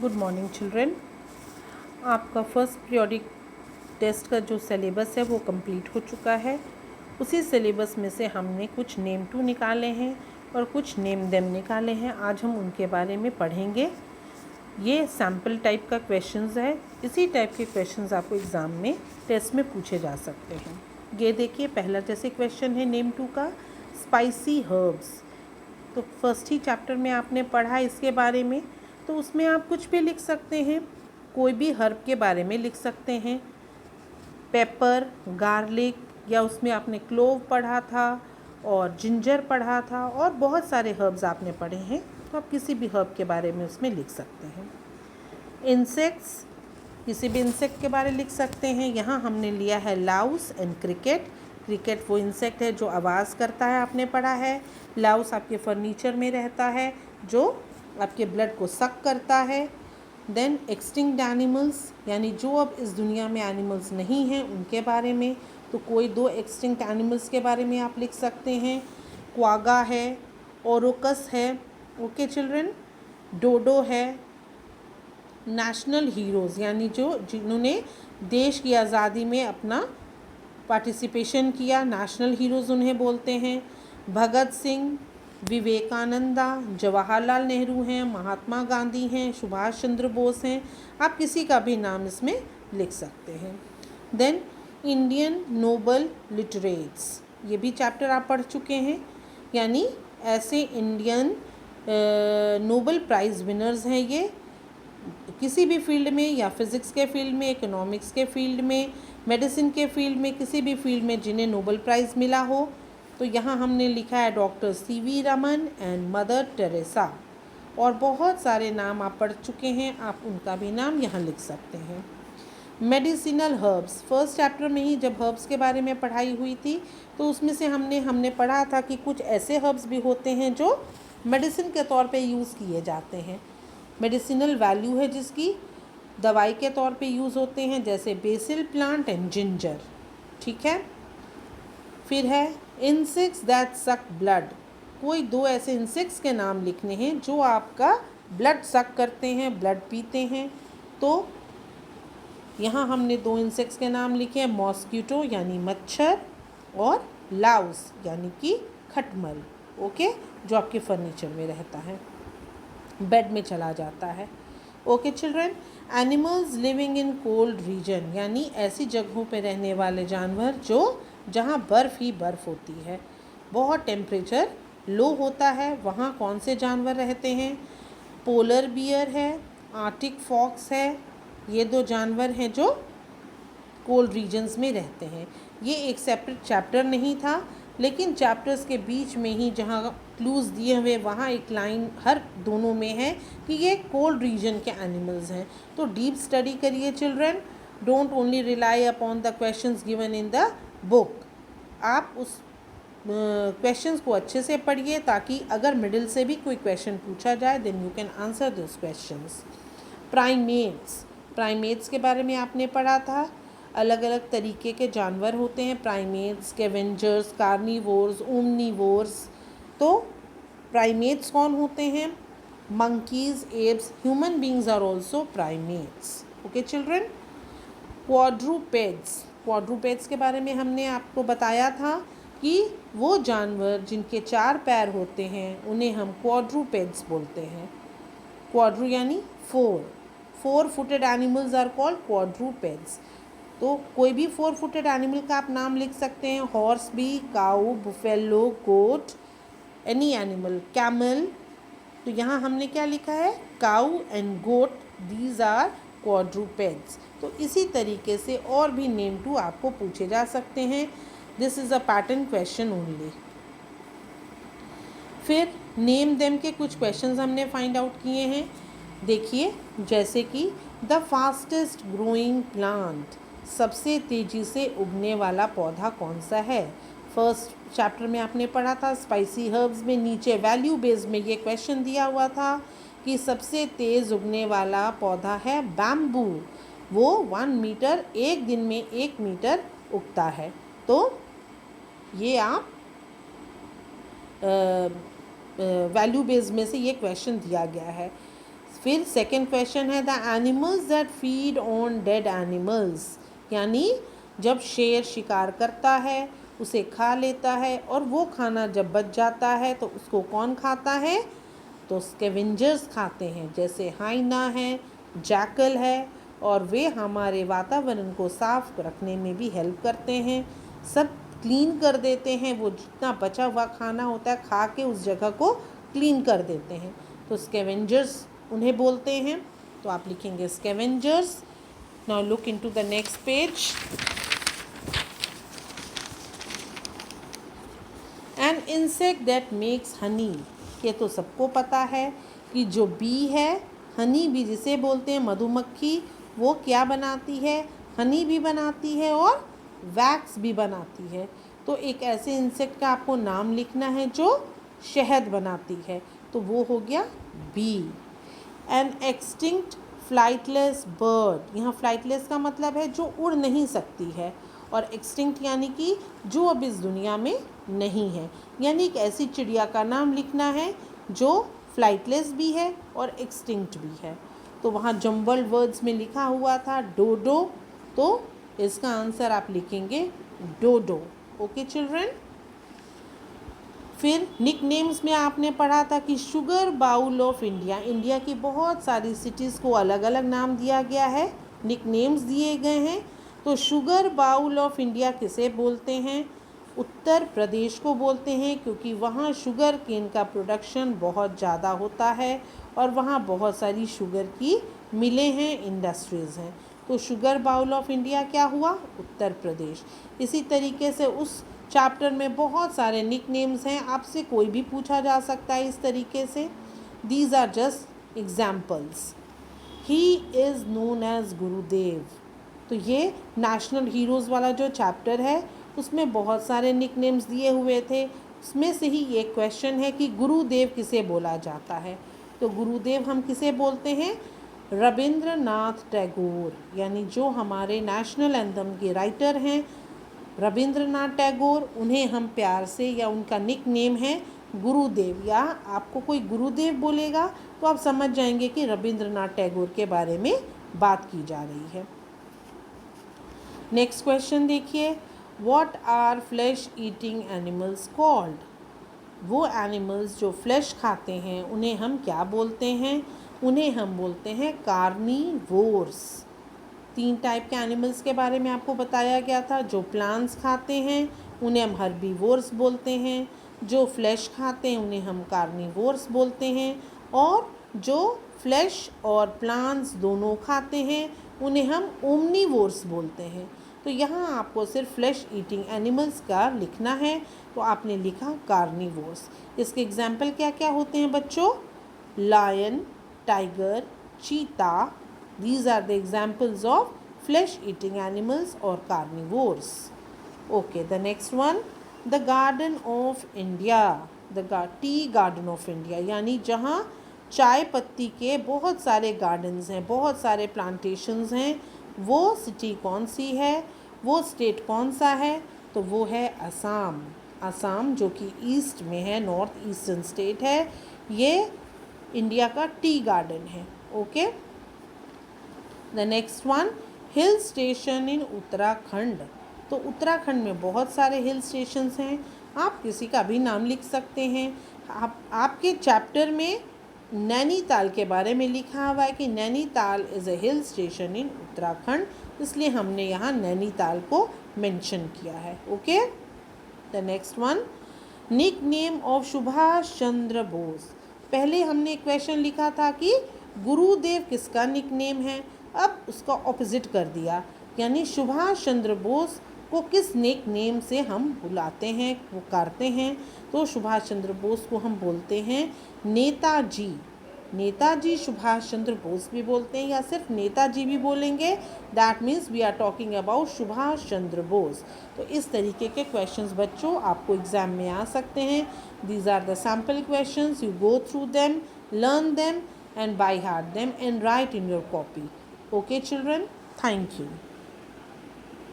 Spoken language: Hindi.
Good morning children. आपका फर्स्ट पीरियोडिक टेस्ट का जो सिलेबस है वो कंप्लीट हो चुका है। उसी सिलेबस में से हमने कुछ नेम टू निकाले हैं और कुछ नेम देम निकाले हैं। आज हम उनके बारे में पढ़ेंगे। ये सैम्पल टाइप का क्वेश्चंस है। इसी टाइप के क्वेश्चंस आपको एग्ज़ाम में टेस्ट में पूछे जा सकते हैं। ये देखिए, पहला जैसे क्वेश्चन है नेम टू का, स्पाइसी हर्ब्स। तो फर्स्ट ही चैप्टर में आपने पढ़ा इसके बारे में, तो उसमें आप कुछ भी लिख सकते हैं। कोई भी हर्ब के बारे में लिख सकते हैं, पेपर, गार्लिक, या उसमें आपने क्लोव पढ़ा था और जिंजर पढ़ा था और बहुत सारे हर्ब्स आपने पढ़े हैं, तो आप किसी भी हर्ब के बारे में उसमें लिख सकते हैं। इंसेक्ट्स, किसी भी इंसेक्ट के बारे में लिख सकते हैं। यहाँ हमने लिया है लाउस एंड क्रिकेट। क्रिकेट वो इंसेक्ट है जो आवाज़ करता है, आपने पढ़ा है। लाउस आपके फर्नीचर में रहता है जो आपके ब्लड को सक करता है। देन एक्सटिंक्ट एनिमल्स, यानी जो अब इस दुनिया में एनिमल्स नहीं हैं उनके बारे में, तो कोई दो एक्सटिंक्ट एनिमल्स के बारे में आप लिख सकते हैं। क्वागा है, ओरोकस है, ओके चिल्ड्रन, डोडो है। नेशनल हीरोज़, यानी जिन्होंने देश की आज़ादी में अपना पार्टिसिपेशन किया, नेशनल हीरोज़ उन्हें बोलते हैं। भगत सिंह, विवेकानंदा, जवाहरलाल नेहरू हैं, महात्मा गांधी हैं, सुभाष चंद्र बोस हैं। आप किसी का भी नाम इसमें लिख सकते हैं। देन इंडियन नोबल लिटरेट्स, ये भी चैप्टर आप पढ़ चुके हैं, यानी ऐसे इंडियन नोबल प्राइज़ विनर्स हैं ये, किसी भी फील्ड में, या फिज़िक्स के फील्ड में, इकोनॉमिक्स के फील्ड में, मेडिसिन के फील्ड में, किसी भी फील्ड में जिन्हें नोबल प्राइज़ मिला हो। तो यहाँ हमने लिखा है doctor CV Raman and mother Teresa, और बहुत सारे नाम आप पढ़ चुके हैं, आप उनका भी नाम यहाँ लिख सकते हैं। मेडिसिनल हर्ब्स, फर्स्ट चैप्टर में ही जब हर्ब्स के बारे में पढ़ाई हुई थी तो उसमें से हमने पढ़ा था कि कुछ ऐसे हर्ब्स भी होते हैं जो मेडिसिन के तौर पे यूज़ किए जाते हैं, मेडिसिनल वैल्यू है जिसकी, दवाई के तौर पे यूज़ होते हैं, जैसे बेसिल प्लांट एंड जिंजर। ठीक है। फिर है इंसेक्ट्स दैट सक ब्लड, कोई दो ऐसे इंसेक्ट्स के नाम लिखने हैं जो आपका ब्लड सक करते हैं, ब्लड पीते हैं। तो यहाँ हमने दो इंसेक्ट्स के नाम लिखे हैं, मॉस्किटो यानी मच्छर, और लाउस यानी कि खटमल, ओके, जो आपके फर्नीचर में रहता है, बेड में चला जाता है। Okay children. Animals living in cold region, यानी ऐसी जगहों पे रहने वाले जानवर जो जहाँ बर्फ़ ही बर्फ़ होती है, बहुत टेम्परेचर लो होता है, वहाँ कौन से जानवर रहते हैं? पोलर बियर है, आर्टिक फॉक्स है। ये दो जानवर हैं जो कोल्ड रीजन्स में रहते हैं। ये एक सेपरेट चैप्टर नहीं था, लेकिन चैप्टर्स के बीच में ही जहाँ क्लूज़ दिए हुए वहाँ एक लाइन हर दोनों में है कि ये कोल्ड रीजन के एनिमल्स हैं। तो डीप स्टडी करिए children, don't only rely upon the questions given in the book. आप उस क्वेश्चंस को अच्छे से पढ़िए ताकि अगर मिडिल से भी कोई क्वेश्चन पूछा जाए then you can answer this questions. Primates के बारे में आपने पढ़ा था। अलग अलग तरीके के जानवर होते हैं प्राइमेट्स, स्कैवेंजर्स, कार्निवोर्स, ओमनिवोर्स। तो प्राइमेट्स कौन होते हैं? Monkeys, apes, human beings are also primates. Okay children. Quadrupeds के बारे में हमने आपको बताया था कि वो जानवर जिनके 4 पैर होते हैं उन्हें हम क्वाड्रूपेड्स बोलते हैं। क्वाड्रू यानी 4 फुटेड एनिमल्स आर कॉल्ड क्वाड्रूपेड्स। तो कोई भी 4 फुटेड एनिमल का आप नाम लिख सकते हैं, हॉर्स भी, काऊ, बुफेलो, गोट, एनी एनिमल, कैमल। तो यहाँ हमने क्या लिखा है? काऊ एंड गोट, दीज आर क्वाड्रूपेड्स। तो इसी तरीके से और भी नेम टू आपको पूछे जा सकते हैं। This is a pattern question only. फिर नेम देम के कुछ क्वेश्चंस हमने फाइंड आउट किए हैं। देखिए, जैसे कि द फास्टेस्ट ग्रोइंग प्लांट, सबसे तेज़ी से उगने वाला पौधा कौन सा है? फर्स्ट चैप्टर में आपने पढ़ा था स्पाइसी हर्ब्स में, नीचे वैल्यू बेस्ड में ये क्वेश्चन दिया हुआ था कि सबसे तेज़ उगने वाला पौधा है बैम्बू। वो 1 मीटर, एक दिन में 1 मीटर उगता है। तो ये आप वैल्यू बेस्ड में से ये क्वेश्चन दिया गया है। फिर सेकंड क्वेश्चन है the animals that feed on dead animals, यानी जब शेर शिकार करता है, उसे खा लेता है और वो खाना जब बच जाता है तो उसको कौन खाता है? तो स्कैवेंजर्स खाते हैं, जैसे हाइना है, जैकल है, और वे हमारे वातावरण को साफ रखने में भी हेल्प करते हैं, सब क्लीन कर देते हैं, वो जितना बचा हुआ खाना होता है खा के उस जगह को क्लीन कर देते हैं, तो स्कैवेंजर्स उन्हें बोलते हैं। तो आप लिखेंगे scavengers. Now look into the next page. An insect that makes Honey, ये तो सबको पता है कि जो बी है, हनी बी जिसे बोलते हैं मधुमक्खी, वो क्या बनाती है? हनी भी बनाती है और वैक्स भी बनाती है। तो एक ऐसे इंसेक्ट का आपको नाम लिखना है जो शहद बनाती है, तो वो हो गया B. An extinct flightless bird, यहाँ फ्लाइटलेस का मतलब है जो उड़ नहीं सकती है, और एक्सटिंक्ट यानी कि जो अब इस दुनिया में नहीं है, यानी एक ऐसी चिड़िया का नाम लिखना है जो फ्लाइटलेस भी है और एक्सटिंक्ट भी है। तो वहाँ जम्बल्ड वर्ड्स में लिखा हुआ था डोडो, तो इसका आंसर आप लिखेंगे डोडो। Okay children. फिर निक नेम्स में आपने पढ़ा था कि sugar bowl of India, India की बहुत सारी सिटीज़ को अलग अलग नाम दिया गया है, निक नेम्स दिए गए हैं। तो शुगर बाउल ऑफ इंडिया किसे बोलते हैं? उत्तर प्रदेश को बोलते हैं, क्योंकि वहाँ शुगर केन का प्रोडक्शन बहुत ज़्यादा होता है और वहाँ बहुत सारी शुगर की मिलें हैं, इंडस्ट्रीज़ हैं। तो शुगर बाउल ऑफ इंडिया क्या हुआ? उत्तर प्रदेश। इसी तरीके से उस चैप्टर में बहुत सारे निक नेम्स हैं, आपसे कोई भी पूछा जा सकता है इस तरीके से। These are just examples. He is known as Gurudev, तो ये नेशनल हीरोज़ वाला जो चैप्टर है उसमें बहुत सारे निक नेम्स दिए हुए थे, उसमें से ही ये क्वेश्चन है कि गुरुदेव किसे बोला जाता है। तो गुरुदेव हम किसे बोलते हैं? रविंद्रनाथ टैगोर, यानी जो हमारे नेशनल एंथम के राइटर हैं रविंद्रनाथ टैगोर, उन्हें हम प्यार से या उनका निक नेम है गुरुदेव, या आपको कोई गुरुदेव बोलेगा तो आप समझ जाएंगे कि रविंद्रनाथ टैगोर के बारे में बात की जा रही है। नेक्स्ट क्वेश्चन देखिए, what are flesh eating animals called? वो एनिमल्स जो फ्लैश खाते हैं उन्हें हम क्या बोलते हैं? उन्हें हम बोलते हैं कार्निवोर्स। 3 टाइप के एनिमल्स के बारे में आपको बताया गया था। जो प्लांट्स खाते हैं उन्हें हम हर्बीवोर्स बोलते हैं, जो फ्लैश खाते हैं उन्हें हम कार्निवोर्स बोलते हैं, और जो फ्लैश और प्लांट्स दोनों खाते हैं उन्हें हम ओमनीवोर्स बोलते हैं। तो यहाँ आपको सिर्फ फ्लैश ईटिंग एनिमल्स का लिखना है, तो आपने लिखा कार्निवोर्स। इसके एग्जाम्पल क्या क्या होते हैं बच्चों? लायन, टाइगर, चीता, these are the examples of flesh eating animals or carnivores. Okay, the next one, the garden of India, the tea garden of India, यानी जहाँ चाय पत्ती के बहुत सारे गार्डन्स हैं, बहुत सारे प्लांटेशंस हैं, वो सिटी कौन सी है, वो स्टेट कौन सा है? तो वो है असम। असम जो कि ईस्ट में है, नॉर्थ ईस्टर्न स्टेट है, ये इंडिया का टी गार्डन है। Okay, the next one, hill station in Uttarakhand. तो उत्तराखंड में बहुत सारे हिल स्टेशंस हैं, आप किसी का भी नाम लिख सकते हैं। आपके चैप्टर में नैनीताल के बारे में लिखा हुआ है कि Nainital is a hill station in Uttarakhand, इसलिए हमने यहाँ नैनीताल को मेंशन किया है। Okay, the next one, nickname of Subhash Chandra Bose. पहले हमने क्वेश्चन लिखा था कि गुरुदेव किसका निक नेम है, अब उसका ऑपोजिट कर दिया, यानी सुभाष चंद्र बोस को किस निक नेम से हम बुलाते हैं, पुकारते हैं? तो सुभाष चंद्र बोस को हम बोलते हैं नेताजी। नेताजी सुभाष चंद्र बोस भी बोलते हैं, या सिर्फ नेताजी भी बोलेंगे, that means we are talking about Subhash Chandra Bose. तो इस तरीके के क्वेश्चंस बच्चों आपको एग्जाम में आ सकते हैं। These are the sample questions, you go through them, learn them and by heart them and write in your copy. Okay children, thank you.